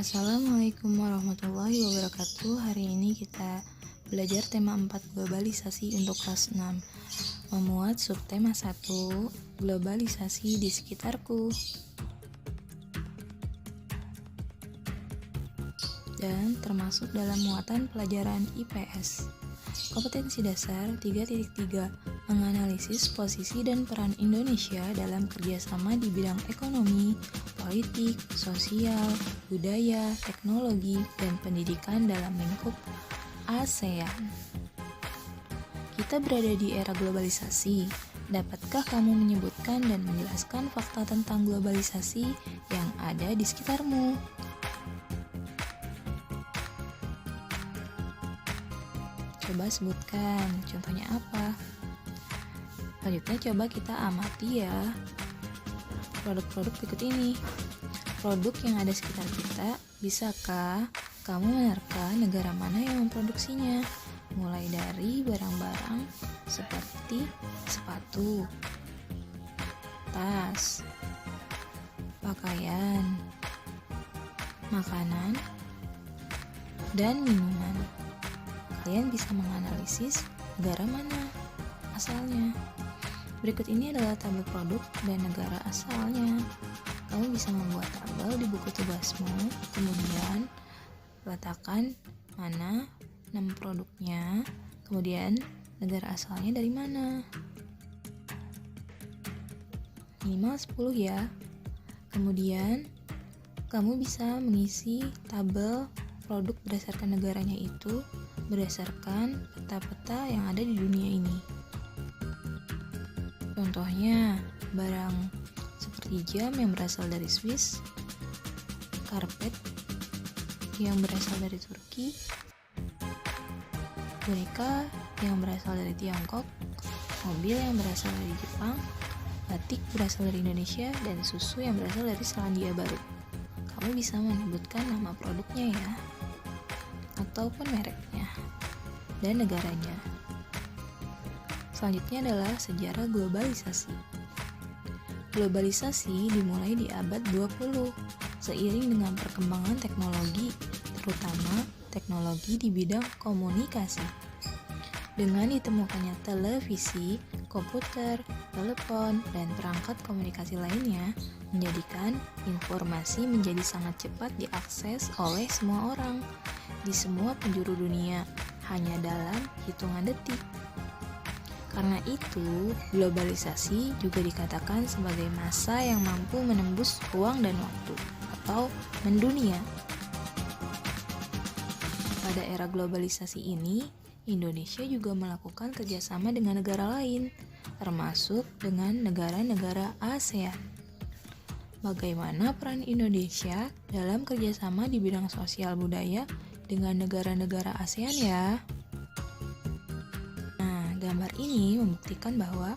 Assalamualaikum warahmatullahi wabarakatuh. Hari ini kita belajar tema 4 globalisasi untuk kelas 6. Memuat subtema 1, globalisasi di sekitarku. Dan termasuk dalam muatan pelajaran IPS. Kompetensi dasar 3.3, menganalisis posisi dan peran Indonesia dalam kerjasama di bidang ekonomi, politik, sosial, budaya, teknologi, dan pendidikan dalam lingkup ASEAN. Kita berada di era globalisasi. Dapatkah kamu menyebutkan dan menjelaskan fakta tentang globalisasi yang ada di sekitarmu? Coba sebutkan, contohnya apa? Selanjutnya coba kita amati ya produk-produk berikut ini. Produk yang ada sekitar kita, bisakah kamu menerka negara mana yang memproduksinya? Mulai dari barang-barang seperti sepatu, tas, pakaian, makanan, dan minuman. Kalian bisa menganalisis negara mana asalnya. Berikut ini adalah tabel produk dan negara asalnya. Kamu bisa membuat tabel di buku tugasmu, kemudian letakkan mana nama produknya, kemudian negara asalnya dari mana. Minimal 10 ya. Kemudian kamu bisa mengisi tabel produk berdasarkan negaranya itu berdasarkan peta-peta yang ada di dunia ini. Contohnya, barang seperti jam yang berasal dari Swiss, karpet yang berasal dari Turki, boneka yang berasal dari Tiongkok, mobil yang berasal dari Jepang, batik berasal dari Indonesia, dan susu yang berasal dari Selandia Baru. Kamu bisa menyebutkan nama produknya ya, ataupun mereknya, dan negaranya. Selanjutnya adalah sejarah globalisasi. Globalisasi dimulai di abad 20, seiring dengan perkembangan teknologi, terutama teknologi di bidang komunikasi. Dengan ditemukannya televisi, komputer, telepon, dan perangkat komunikasi lainnya, menjadikan informasi menjadi sangat cepat diakses oleh semua orang di semua penjuru dunia hanya dalam hitungan detik. Karena itu, globalisasi juga dikatakan sebagai massa yang mampu menembus ruang dan waktu atau mendunia. Pada era globalisasi ini, Indonesia juga melakukan kerjasama dengan negara lain, termasuk dengan negara-negara ASEAN. Bagaimana peran Indonesia dalam kerjasama di bidang sosial budaya dengan negara-negara ASEAN ya? Nah, gambar ini membuktikan bahwa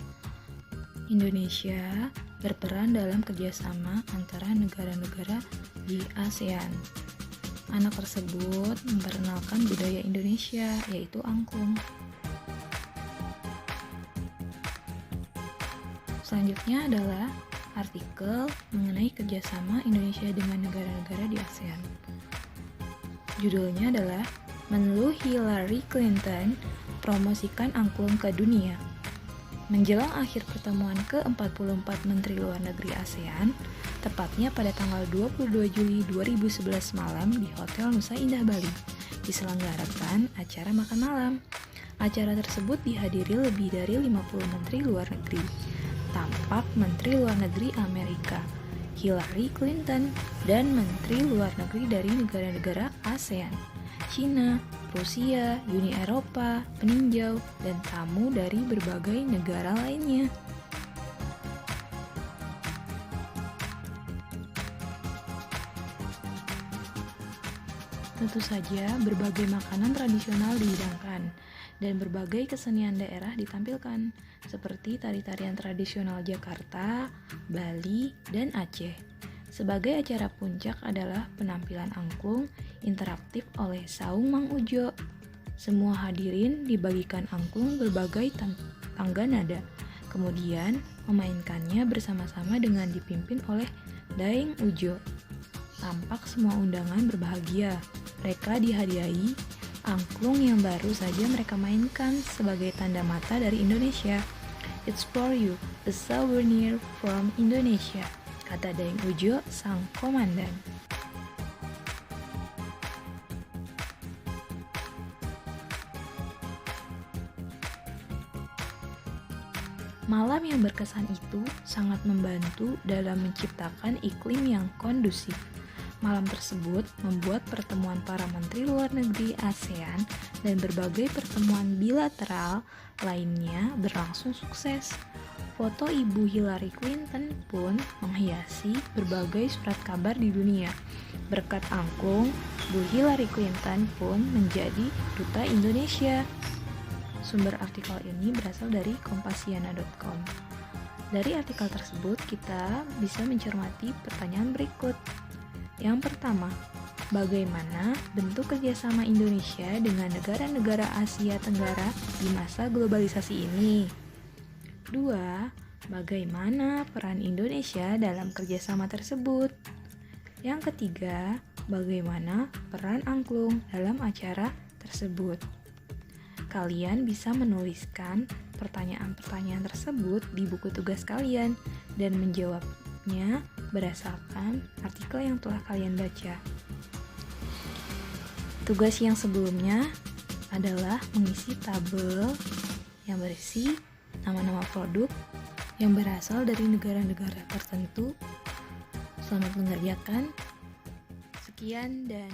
Indonesia berperan dalam kerjasama antara negara-negara di ASEAN. Anak tersebut memperkenalkan budaya Indonesia, yaitu angklung. Selanjutnya adalah artikel mengenai kerjasama Indonesia dengan negara-negara di ASEAN. Judulnya adalah Menlu Hillary Clinton promosikan angklung ke dunia. Menjelang akhir pertemuan ke-44 Menteri Luar Negeri ASEAN, tepatnya pada tanggal 22 Juli 2011 malam di Hotel Nusa Indah Bali, diselenggarakan acara makan malam. Acara tersebut dihadiri lebih dari 50 Menteri Luar Negeri. Tampak Menteri Luar Negeri Amerika, Hillary Clinton, dan Menteri Luar Negeri dari negara-negara ASEAN, China, Rusia, Uni Eropa, peninjau, dan tamu dari berbagai negara lainnya. Tentu saja berbagai makanan tradisional dihidangkan dan berbagai kesenian daerah ditampilkan seperti tari-tarian tradisional Jakarta, Bali, dan Aceh. Sebagai acara puncak adalah penampilan angklung interaktif oleh Saung Mang Ujo. Semua hadirin dibagikan angklung berbagai tangga nada, kemudian memainkannya bersama-sama dengan dipimpin oleh Daeng Ujo. Tampak semua undangan berbahagia. Mereka dihadiahi angklung yang baru saja mereka mainkan sebagai tanda mata dari Indonesia. It's for you, a souvenir from Indonesia, kata Daeng Ujo, sang komandan. Malam yang berkesan itu sangat membantu dalam menciptakan iklim yang kondusif. Malam tersebut membuat pertemuan para menteri luar negeri ASEAN dan berbagai pertemuan bilateral lainnya berlangsung sukses. Foto Ibu Hillary Clinton pun menghiasi berbagai surat kabar di dunia. Berkat angklung, Bu Hillary Clinton pun menjadi duta Indonesia. Sumber artikel ini berasal dari kompasiana.com. Dari artikel tersebut, kita bisa mencermati pertanyaan berikut. Yang pertama, bagaimana bentuk kerjasama Indonesia dengan negara-negara Asia Tenggara di masa globalisasi ini? 2. Bagaimana peran Indonesia dalam kerjasama tersebut? Yang ketiga, bagaimana peran angklung dalam acara tersebut? Kalian bisa menuliskan pertanyaan-pertanyaan tersebut di buku tugas kalian dan menjawabnya berdasarkan artikel yang telah kalian baca. Tugas yang sebelumnya adalah mengisi tabel yang berisi nama-nama produk yang berasal dari negara-negara tertentu. Selamat mengerjakan. Sekian dan